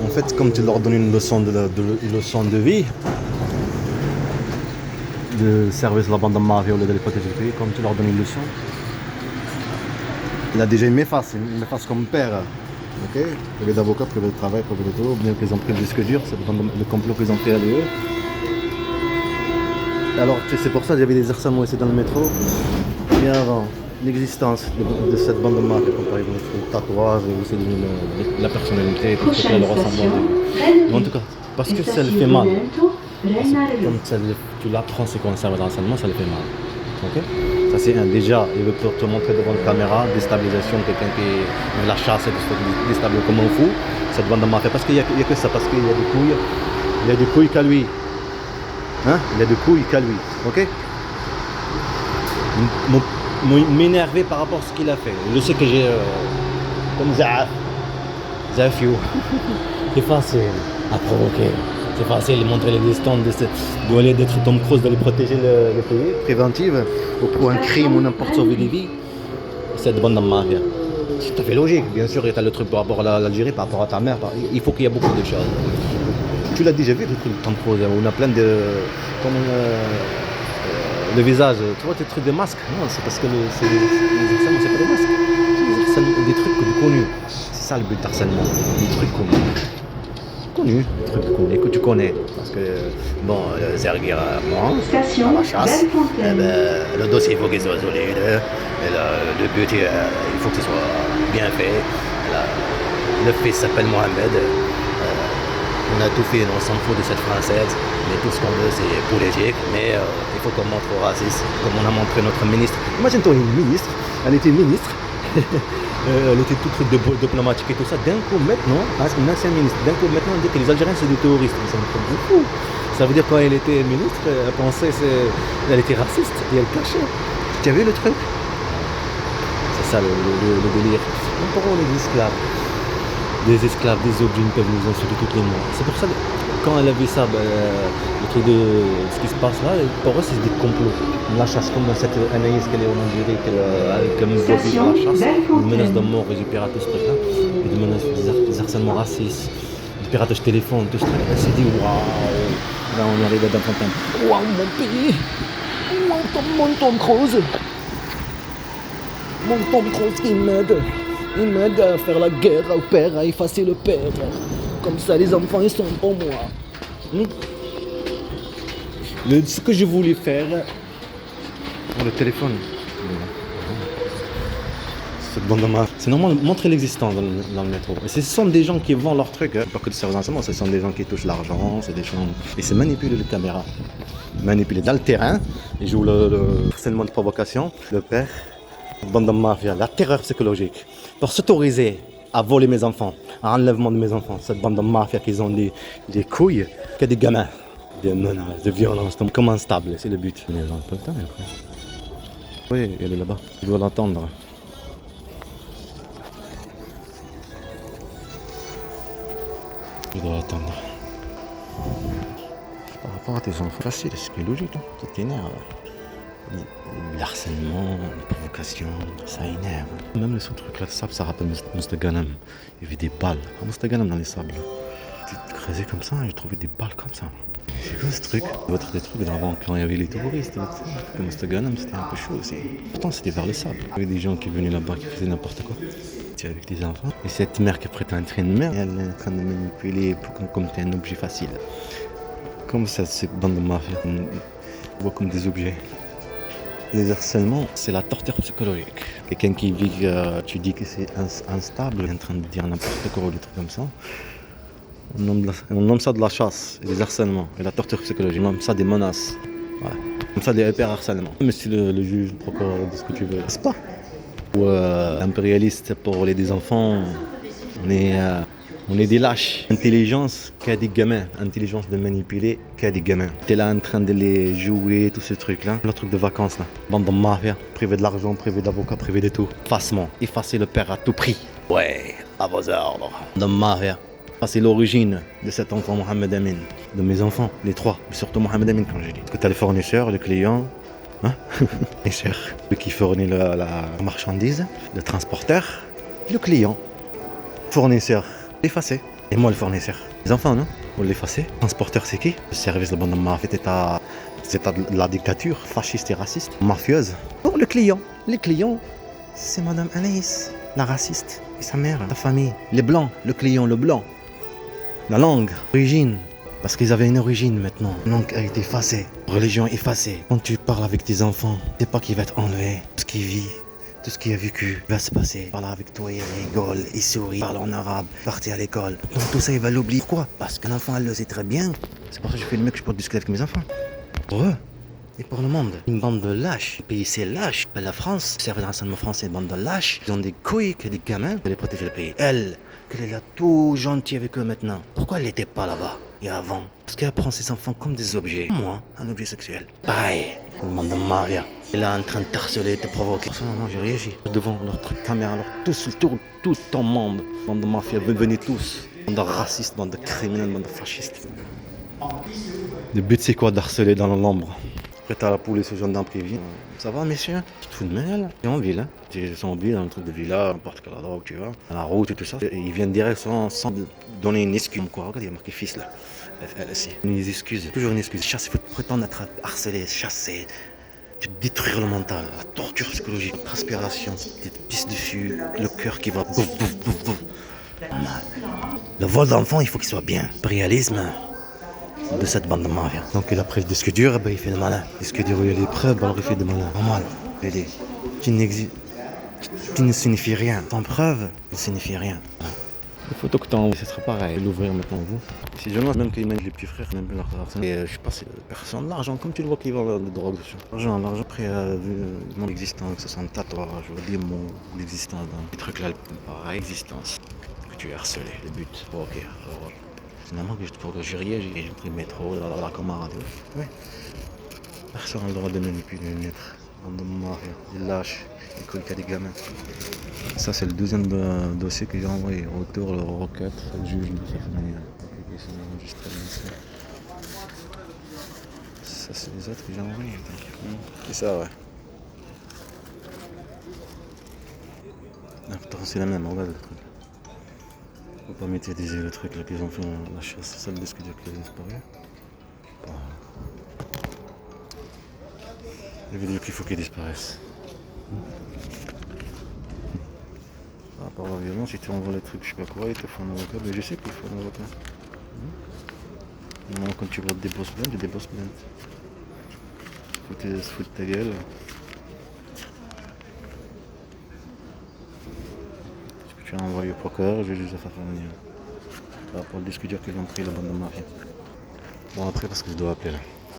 En fait, comme tu leur donnes une leçon une leçon de vie, de service de la bande de mafia ou de les protéger du pays, comme tu leur donnes une leçon, il a déjà une méface comme père. Ok, privé d'avocat, privé de travail, privé de tout, bien qu'ils ont pris le disque dur, c'est le complot qu'ils ont fait à eux. Alors c'est pour ça qu'il y avait des harcèlements ici dans le métro. Bien avant l'existence de cette bande de mafia, comme par exemple le tatouage, et aussi la personnalité, tout ce qu'elle ressemble. En tout cas, parce que ça le fait mal. Quand tu l'apprends, c'est qu'on servent d'enseignement, ça le fait mal. Ok, ça c'est un. Déjà, il veut te montrer devant la caméra, déstabilisation, quelqu'un qui veut la chasse, déstabiliser comme un fou, cette bande de mafia. Parce qu'il n'y a que ça, parce qu'il y a des couilles qu'à lui. Hein? Il y a des couilles qu'à lui. Ok, m'énerver par rapport à ce qu'il a fait. Je sais que j'ai comme Zafio. C'est facile à provoquer. C'est facile de montrer les distances au lieu d'être Tom Cruise, d'aller protéger le pays. Préventive, ou pour un crime ou n'importe sauver des vies. Cette bande de mafia. C'est tout à fait logique. Bien sûr, il y a le truc par rapport à l'Algérie, par rapport à ta mère. Il faut qu'il y ait beaucoup de choses. Tu l'as déjà vu, le truc de Tom Cruise, où on a plein de. Comme le visage. Tu vois, tes trucs de masques. Non, c'est parce que c'est pas des masques. C'est des trucs connus. C'est ça le but d'harcèlement. Des trucs connus, des trucs connus que tu connais. Parce que, bon, Zerguir, moi, à la chasse, le dossier, il faut qu'il soit solide. Le but, il faut que ce soit bien fait. Le fils s'appelle Mohamed. On a tout fait, on s'en fout de cette française. Mais tout ce qu'on veut, c'est politique. Mais il faut qu'on montre au raciste, comme on a montré notre ministre. Imagine-toi une ministre, elle était ministre. Elle était tout truc de diplomatique et tout ça. D'un coup, maintenant, une ancienne ministre, d'un coup, maintenant, on dit que les Algériens, c'est des terroristes. Ça me fait beaucoup. Ça veut dire quand elle était ministre, elle pensait elle était raciste et elle cachait. Tu as vu le truc? C'est ça le délire. On parle des esclaves. Des esclaves, des objets, ils peuvent nous insulter toutes les mois. C'est pour ça que quand elle a vu ça, le truc de ce qui se passe là, pour eux, c'est des complots. La chasse, comme cette Anaïs qu'elle est en Algérie, qu'elle nous voit vivre la chasse, des menaces de mort et du piratage, ce truc-là, et des menaces, des harcèlements racistes, du piratage téléphone, tout ce truc. Elle s'est dit, waouh, là on arrive à Dantantin. Waouh, mon pays, mon Tom Cruise. Mon Tom Cruise qui m'aide. Il m'aide à faire la guerre au père, à effacer le père. Comme ça, les enfants, ils sont pour moi. Ce que je voulais faire... Le téléphone. Cette bande de mafia. C'est normal de montrer l'existence dans le métro. Et ce sont des gens qui vendent leurs trucs. Pas que de service d'enseignement, ce sont des gens qui touchent l'argent, c'est des gens... Et c'est manipuler les caméras. Manipuler dans le terrain. Ils jouent le harcèlement de provocation. Le père... Bande de mafia, la terreur psychologique. Pour s'autoriser à voler mes enfants, à enlèvement de mes enfants, cette bande de mafia qui ont des couilles, que des gamins, des menaces, de violence, comme instable, c'est le but. Mais ils ont pas le temps après. Oui, elle est là-bas, je dois l'entendre. Je dois l'attendre. Par rapport à tes enfants, facile, c'est logique, hein. Ça t'énerve. L'harcèlement, la provocation, ça énerve. Même le truc là de sable, ça rappelle Mostaganem. Il y avait des balles à Mostaganem dans les sables. J'ai creusé comme ça et j'ai trouvé des balles comme ça. C'est quoi ce truc? D'autres des trucs avant quand il y avait les terroristes. Mostaganem, c'était un peu chaud aussi. Pourtant c'était vers le sable. Il y avait des gens qui venaient là-bas qui faisaient n'importe quoi. C'était avec des enfants. Et cette mère qui prête un train de mère, elle est en train de manipuler comme t'es un objet facile. Comme ça, cette bande de mafia, on voit comme des objets. Les harcèlements, c'est la torture psychologique. Quelqu'un qui vit, tu dis que c'est instable, il est en train de dire n'importe quoi ou des trucs comme ça. On nomme ça de la chasse, et des harcèlements, et la torture psychologique. On nomme ça des menaces. Ouais. Comme ça, des hyper-harcèlements. Mais si le juge, le procureur dit ce que tu veux, c'est pas. Ou impérialiste pour les enfants, on est des lâches. Intelligence qu'a des gamins. Intelligence de manipuler qu'a des gamins. T'es là en train de les jouer, tous ces trucs-là. Le truc de vacances, là. Bande de mafia. Privé de l'argent, privé d'avocat, privé de tout. Effacement. Effacer le père à tout prix. Ouais, à vos ordres. De mafia. Ça, c'est l'origine de cet enfant Mohamed Amin. De mes enfants, les trois. Mais surtout Mohamed Amin, quand j'ai dit. Parce que t'as le fournisseur, le client. Hein? Les chers. Celui qui fournit la marchandise. Le transporteur. Le client. Fournisseur. Effacé. Et moi le fournisseur. Les enfants, non? Pour l'effacer. Transporteur, c'est qui? Le service de bande de mafia, c'est de la dictature, fasciste et raciste, mafieuse. Pour le client. Les clients, c'est Madame Anaïs, la raciste, et sa mère, la famille. Les blancs, le client, le blanc. La langue, l'origine. Parce qu'ils avaient une origine maintenant. La langue a été effacée. Religion effacée. Quand tu parles avec tes enfants, c'est pas qu'il va être enlevé. Tout ce qu'il vit, tout ce qu'il a vécu va se passer. Il parle avec toi, il rigole, il sourit, il parle en arabe, partir à l'école. Donc tout ça, il va l'oublier. Pourquoi? Parce qu'un enfant, elle le sait très bien. C'est pour ça que je fais le mec, je peux discuter avec mes enfants. Pour eux. Et pour le monde, une bande de lâches. Le pays c'est lâche. La France, le service de renseignement français, une bande de lâches. Ils ont des couilles que des gamins de les protéger le pays. Elle, qu'elle est là tout gentille avec eux maintenant. Pourquoi elle n'était pas là-bas et avant? Parce qu'elle prend ses enfants comme des objets. Moi, un objet sexuel. Pareil. Une bande de Maria. Elle est en train de t'harceler, de te provoquer. Personnellement, j'ai réagi. Devant leur truc caméra, alors tous autour, tout ton monde. Bande de mafia, venez tous. Bande de racistes, bande de criminels, bande de fascistes. Le but c'est quoi? D'harceler dans l'ombre. Après t'as la police aux gendarmes qui viennent. Ça va messieurs? Tu te fous de moi là? T'es en ville hein? Ils sont en ville, dans un truc de villa, n'importe quelle endroit où tu vas. À la route et tout ça. Et ils viennent direct sans donner une excuse. Quoi, regarde, il y a marqué fils là. FLSI. Une excuse, toujours une excuse. Chasser, il faut prétendre être harcelé, chasser. Tu détruire le mental, la torture psychologique, la transpiration, des pistes dessus, le cœur qui va bouf bouf bouf bouf. Le vol d'enfant, il faut qu'il soit bien. Impérialisme de cette bande de mafia. Donc il a pris le disque dur, et ben il fait le malin. Le disque dur où il y a les preuves, alors il fait le malin. Normal. Tu ne signifies rien. Sans preuve, ne signifie rien. Les photos que tu as envoyées, ce sera pareil. L'ouvrir maintenant vous. Si je lance même qu'ils mènent les petits frères, même leur argent. Et je sais pas, c'est personne. L'argent, comme tu le vois qu'ils vendent de drogue dessus. L'argent, après, vu mon existence, que ce soit un tatouage, je dis mon existence dans les trucs là, pareil, existence. Que tu es harcelé, le but. Ok. Finalement, pour que je riais, j'ai pris le métro, la camarade. Ouais. Personne n'a le droit de manipuler une lettre. Bande de mafia, des lâches, des couilles qu'à des gamins. Ça, c'est le deuxième dossier que j'ai envoyé. Retour, le requête, le juge de cette manière. Ça, c'est les autres que j'ai envoyés. C'est ça, ouais. Pourtant, c'est la même, regarde le truc. Faut pas médiatiser le truc là qu'ils ont fait la chasse. C'est ça le disque dur qui a disparu. Les vidéos qu'il faut qu'ils disparaissent. Par rapport à la violence, si tu envoies les trucs, je sais pas quoi, ils te font un avocat, mais je sais qu'il faut un avocat. Non, quand tu vois des bosses plaintes, il y a des bosses plaintes. Faut te foutre de ta gueule. Ce que tu as envoyé au procureur, je vais juste faire venir. Par rapport au disque dur qu'ils ont pris, la bande de mafia. Bon, après, parce que je dois appeler là.